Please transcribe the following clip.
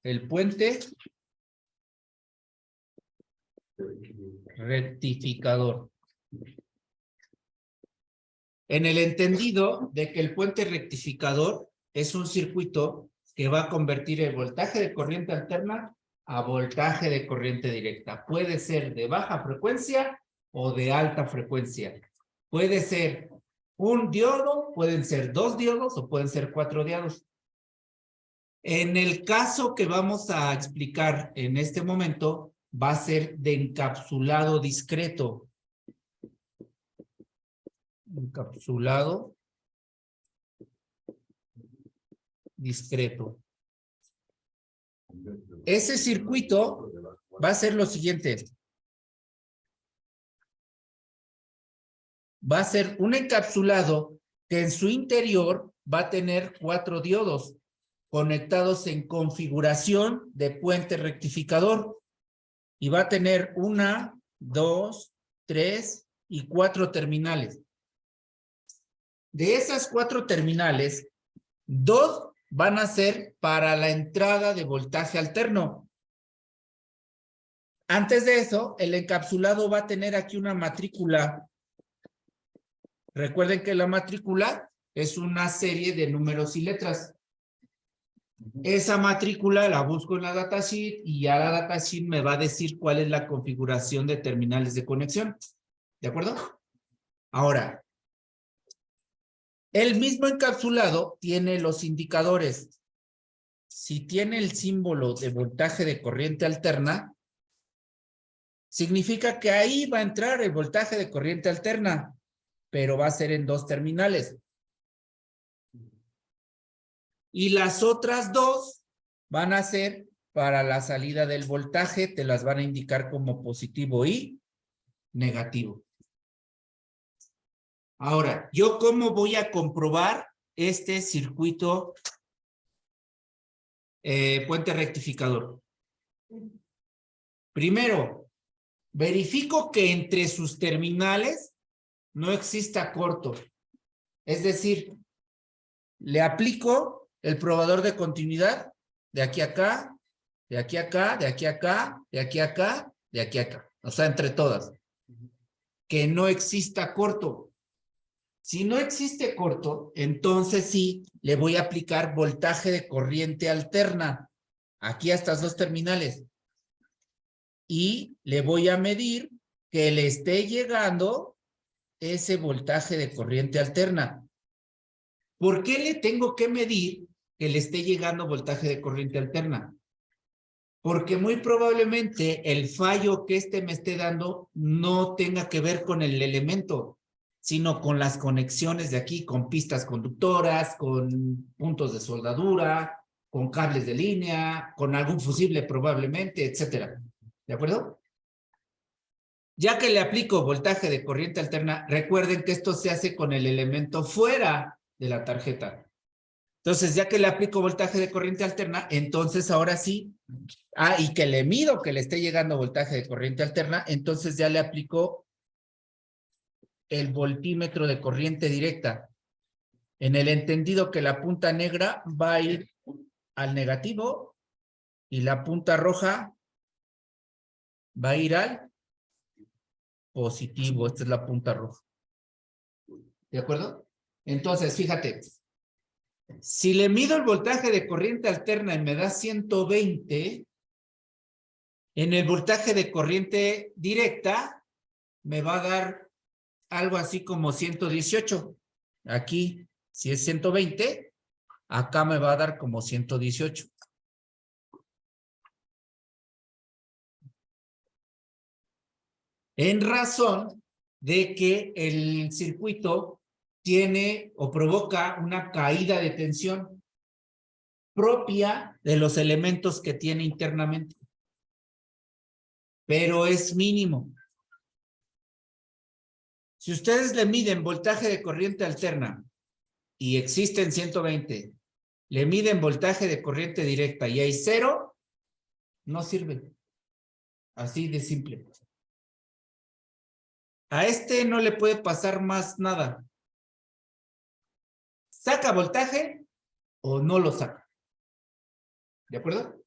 el puente rectificador. En el entendido de que el puente rectificador es un circuito que va a convertir el voltaje de corriente alterna a voltaje de corriente directa. Puede ser de baja frecuencia o de alta frecuencia. Puede ser un diodo, pueden ser 2 diodos o pueden ser 4 diodos. En el caso que vamos a explicar en este momento, va a ser de encapsulado discreto. Encapsulado discreto. Ese circuito va a ser lo siguiente. Va a ser un encapsulado que en su interior va a tener 4 diodos conectados en configuración de puente rectificador. Y va a tener 1, 2, 3 y 4 terminales. De esas 4 terminales, 2 van a ser para la entrada de voltaje alterno. Antes de eso, el encapsulado va a tener aquí una matrícula. Recuerden que la matrícula es una serie de números y letras. Esa matrícula la busco en la datasheet y ya la datasheet me va a decir cuál es la configuración de terminales de conexión. ¿De acuerdo? Ahora, el mismo encapsulado tiene los indicadores. Si tiene el símbolo de voltaje de corriente alterna, significa que ahí va a entrar el voltaje de corriente alterna, pero va a ser en 2 terminales. Y las otras 2 van a ser para la salida del voltaje, te las van a indicar como positivo y negativo. Ahora, ¿yo cómo voy a comprobar este circuito puente rectificador? Primero, verifico que entre sus terminales no exista corto. Es decir, le aplico el probador de continuidad de aquí a acá, de aquí a acá, de aquí a acá, de aquí a acá, de aquí a acá. O sea, entre todas. Que no exista corto. Si no existe corto, entonces sí, le voy a aplicar voltaje de corriente alterna. Aquí a estas 2 terminales. Y le voy a medir que le esté llegando ese voltaje de corriente alterna. ¿Por qué le tengo que medir que le esté llegando voltaje de corriente alterna? Porque muy probablemente el fallo que me esté dando no tenga que ver con el elemento, sino con las conexiones de aquí, con pistas conductoras, con puntos de soldadura, con cables de línea, con algún fusible probablemente, etcétera. ¿De acuerdo? Ya que le aplico voltaje de corriente alterna, recuerden que esto se hace con el elemento fuera de la tarjeta. Entonces, ya que le aplico voltaje de corriente alterna, entonces ahora sí, y que le mido que le esté llegando voltaje de corriente alterna, entonces ya le aplico el voltímetro de corriente directa. En el entendido que la punta negra va a ir al negativo y la punta roja va a ir al positivo. Esta es la punta roja. ¿De acuerdo? Entonces, fíjate. Si le mido el voltaje de corriente alterna y me da 120, en el voltaje de corriente directa me va a dar algo así como 118. Aquí, si es 120, acá me va a dar como 118. En razón de que el circuito tiene o provoca una caída de tensión propia de los elementos que tiene internamente. Pero es mínimo. Si ustedes le miden voltaje de corriente alterna y existen 120, le miden voltaje de corriente directa y hay 0, no sirve. Así de simple. A este no le puede pasar más nada. ¿Saca voltaje o no lo saca? ¿De acuerdo?